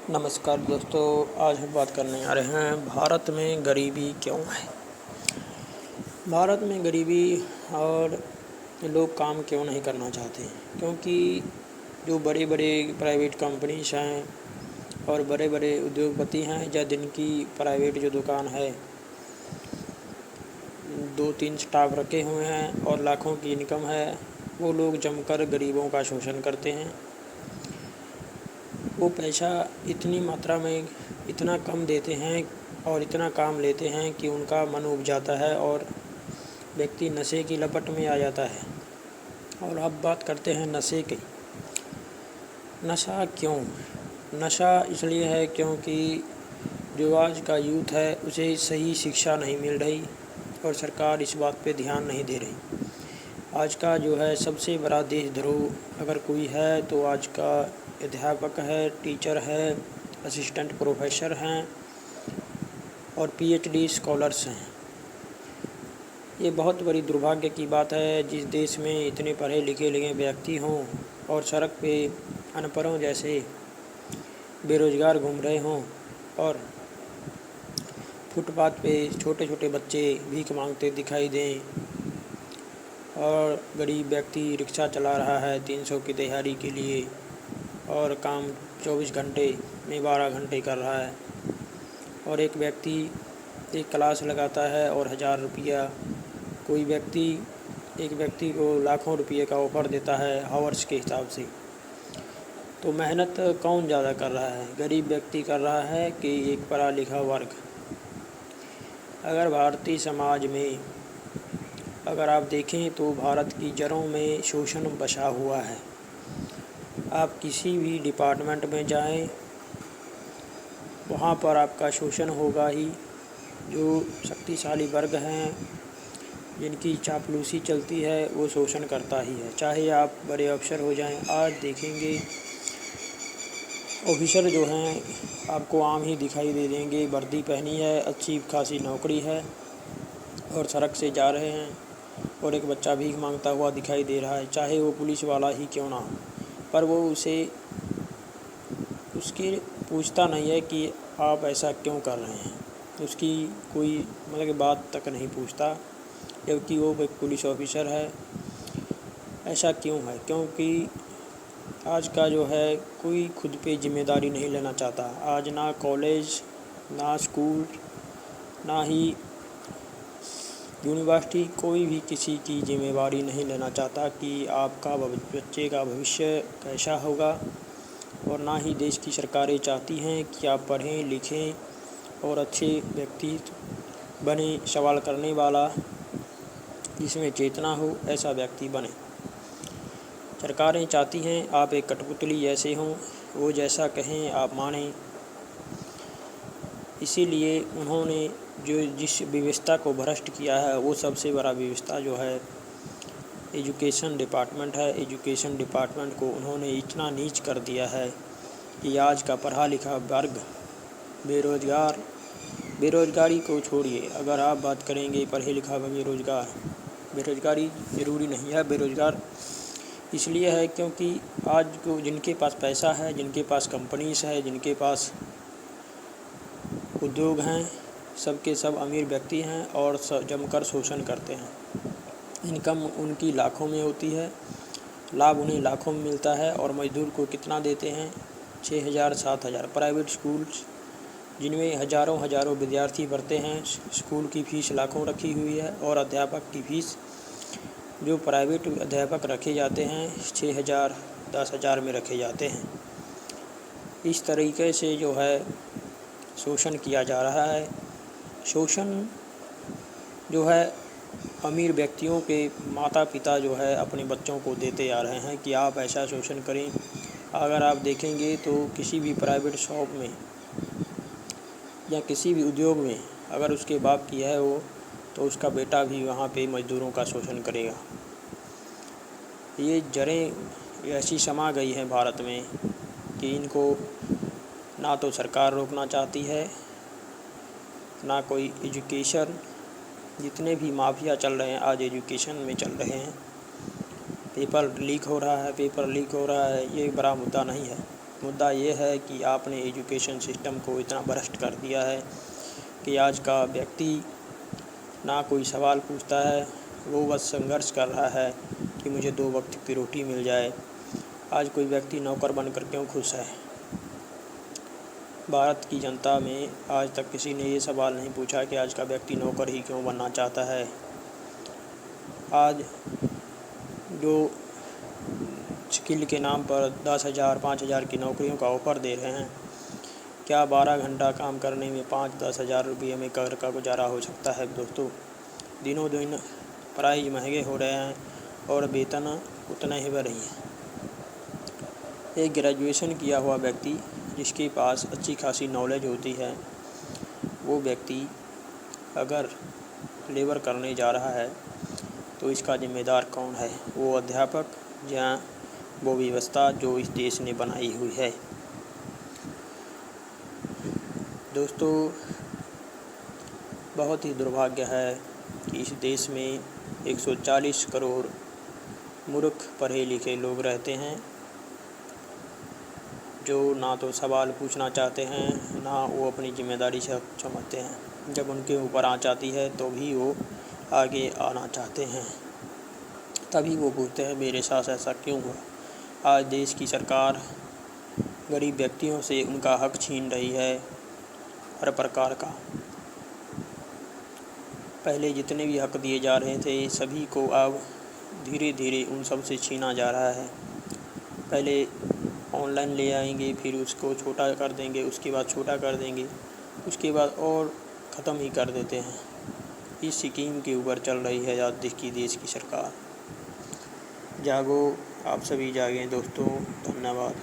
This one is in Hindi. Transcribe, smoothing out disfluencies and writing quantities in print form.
नमस्कार दोस्तों, आज हम बात करने आ रहे हैं भारत में गरीबी क्यों है। भारत में गरीबी और लोग काम क्यों नहीं करना चाहते, क्योंकि जो बड़े बड़े प्राइवेट कंपनीज हैं और बड़े बड़े उद्योगपति हैं या जिनकी प्राइवेट जो दुकान है, 2-3 स्टाफ रखे हुए हैं और लाखों की इनकम है, वो लोग जमकर गरीबों का शोषण करते हैं। वो पैसा इतनी मात्रा में इतना कम देते हैं और इतना काम लेते हैं कि उनका मन उब जाता है और व्यक्ति नशे की लपट में आ जाता है। और अब बात करते हैं नशे की। नशा क्यों? नशा इसलिए है क्योंकि जो आज का यूथ है उसे सही शिक्षा नहीं मिल रही और सरकार इस बात पे ध्यान नहीं दे रही। आज का जो है सबसे बड़ा देशद्रोह अगर कोई है तो आज का अध्यापक है, टीचर है, असिस्टेंट प्रोफेसर हैं और पीएचडी स्कॉलर्स हैं। ये बहुत बड़ी दुर्भाग्य की बात है जिस देश में इतने पढ़े लिखे व्यक्ति हों और सड़क पे अनपढ़ों जैसे बेरोज़गार घूम रहे हों और फुटपाथ पे छोटे छोटे बच्चे भीख मांगते दिखाई दें और गरीब व्यक्ति रिक्शा चला रहा है 300 की दिहाड़ी के लिए और काम 24 घंटे में 12 घंटे कर रहा है। और एक व्यक्ति एक क्लास लगाता है और 1000 रुपया कोई व्यक्ति एक व्यक्ति को लाखों रुपये का ऑफ़र देता है हावर्स के हिसाब से। तो मेहनत कौन ज़्यादा कर रहा है, गरीब व्यक्ति कर रहा है कि एक पढ़ा लिखा वर्ग? अगर भारतीय समाज में अगर आप देखें तो भारत की जड़ों में शोषण बसा हुआ है। आप किसी भी डिपार्टमेंट में जाएं, वहाँ पर आपका शोषण होगा ही। जो शक्तिशाली वर्ग हैं जिनकी चापलूसी चलती है वो शोषण करता ही है, चाहे आप बड़े अफसर हो जाएं। आज देखेंगे ऑफिसर जो हैं आपको आम ही दिखाई दे देंगे, वर्दी पहनी है, अच्छी खासी नौकरी है और सड़क से जा रहे हैं और एक बच्चा भीख मांगता हुआ दिखाई दे रहा है, चाहे वो पुलिस वाला ही क्यों ना हो। पर वो उसकी पूछता नहीं है कि आप ऐसा क्यों कर रहे हैं, उसकी कोई मतलब बात तक नहीं पूछता, जबकि वो एक पुलिस ऑफिसर है। ऐसा क्यों है? क्योंकि आज का जो है कोई खुद पे जिम्मेदारी नहीं लेना चाहता। आज ना कॉलेज, ना स्कूल, ना ही यूनिवर्सिटी कोई भी किसी की जिम्मेदारी नहीं लेना चाहता कि आपका बच्चे का भविष्य कैसा होगा। और ना ही देश की सरकारें चाहती हैं कि आप पढ़ें लिखें और अच्छे व्यक्ति बने, सवाल करने वाला जिसमें चेतना हो ऐसा व्यक्ति बने। सरकारें चाहती हैं आप एक कठपुतली जैसे हों, वो जैसा कहें आप मानें। इसीलिए उन्होंने जो जिस व्यवस्था को भ्रष्ट किया है वो सबसे बड़ा व्यवस्था जो है एजुकेशन डिपार्टमेंट है। एजुकेशन डिपार्टमेंट को उन्होंने इतना नीच कर दिया है कि आज का पढ़ा लिखा वर्ग बेरोज़गारी को छोड़िए, अगर आप बात करेंगे पढ़े लिखा बेरोज़गारी ज़रूरी नहीं है। बेरोज़गार इसलिए है क्योंकि आज को जिनके पास पैसा है, जिनके पास कंपनीज है, जिनके पास उद्योग हैं, सबके सब अमीर व्यक्ति हैं और जमकर शोषण करते हैं। इनकम उनकी लाखों में होती है, लाभ उन्हें लाखों में मिलता है और मज़दूर को कितना देते हैं? 6000-7000। प्राइवेट स्कूल्स जिनमें हज़ारों विद्यार्थी पढ़ते हैं, स्कूल की फ़ीस लाखों रखी हुई है और अध्यापक की फ़ीस जो प्राइवेट अध्यापक रखे जाते हैं 6000-10,000 में रखे जाते हैं। इस तरीके से जो है शोषण किया जा रहा है। शोषण जो है अमीर व्यक्तियों के माता पिता जो है अपने बच्चों को देते आ रहे हैं कि आप ऐसा शोषण करें। अगर आप देखेंगे तो किसी भी प्राइवेट शॉप में या किसी भी उद्योग में अगर उसके बाप की है वो, तो उसका बेटा भी वहाँ पे मज़दूरों का शोषण करेगा। ये जड़ें ऐसी समा गई हैं भारत में कि इनको ना तो सरकार रोकना चाहती है, ना कोई एजुकेशन। जितने भी माफिया चल रहे हैं आज एजुकेशन में चल रहे हैं। पेपर लीक हो रहा है, ये बड़ा मुद्दा नहीं है। मुद्दा ये है कि आपने एजुकेशन सिस्टम को इतना भ्रष्ट कर दिया है कि आज का व्यक्ति ना कोई सवाल पूछता है, वो बस संघर्ष कर रहा है कि मुझे 2 वक्त की रोटी मिल जाए। आज कोई व्यक्ति नौकर बनकर क्यों खुश है? भारत की जनता में आज तक किसी ने ये सवाल नहीं पूछा कि आज का व्यक्ति नौकर ही क्यों बनना चाहता है। आज जो स्किल के नाम पर 10,000 5,000 की नौकरियों का ऑफ़र दे रहे हैं, क्या 12 घंटा काम करने में 5-10 हज़ार रुपये में घर का गुजारा हो सकता है? दोस्तों, दिनों दिन प्राइस महंगे हो रहे हैं और वेतन उतने ही बढ़ रही है। एक ग्रेजुएशन किया हुआ व्यक्ति जिसके पास अच्छी खासी नॉलेज होती है, वो व्यक्ति अगर लेबर करने जा रहा है तो इसका जिम्मेदार कौन है? वो अध्यापक या वो व्यवस्था जो इस देश ने बनाई हुई है। दोस्तों, बहुत ही दुर्भाग्य है कि इस देश में 140 करोड़ मूर्ख पढ़े लिखे लोग रहते हैं जो ना तो सवाल पूछना चाहते हैं, ना वो अपनी जिम्मेदारी से समझते हैं। जब उनके ऊपर आँच आती है तो भी वो आगे आना चाहते हैं, तभी वो पूछते हैं मेरे साथ ऐसा क्यों हुआ। आज देश की सरकार गरीब व्यक्तियों से उनका हक छीन रही है, हर प्रकार का। पहले जितने भी हक दिए जा रहे थे सभी को अब धीरे धीरे उन सब से छीना जा रहा है। पहले ऑनलाइन ले आएंगे, फिर उसको छोटा कर देंगे, उसके बाद छोटा कर देंगे, उसके बाद और ख़त्म ही कर देते हैं। इस स्कीम के ऊपर चल रही है आज देश की सरकार। जागो, आप सभी जागें दोस्तों। धन्यवाद।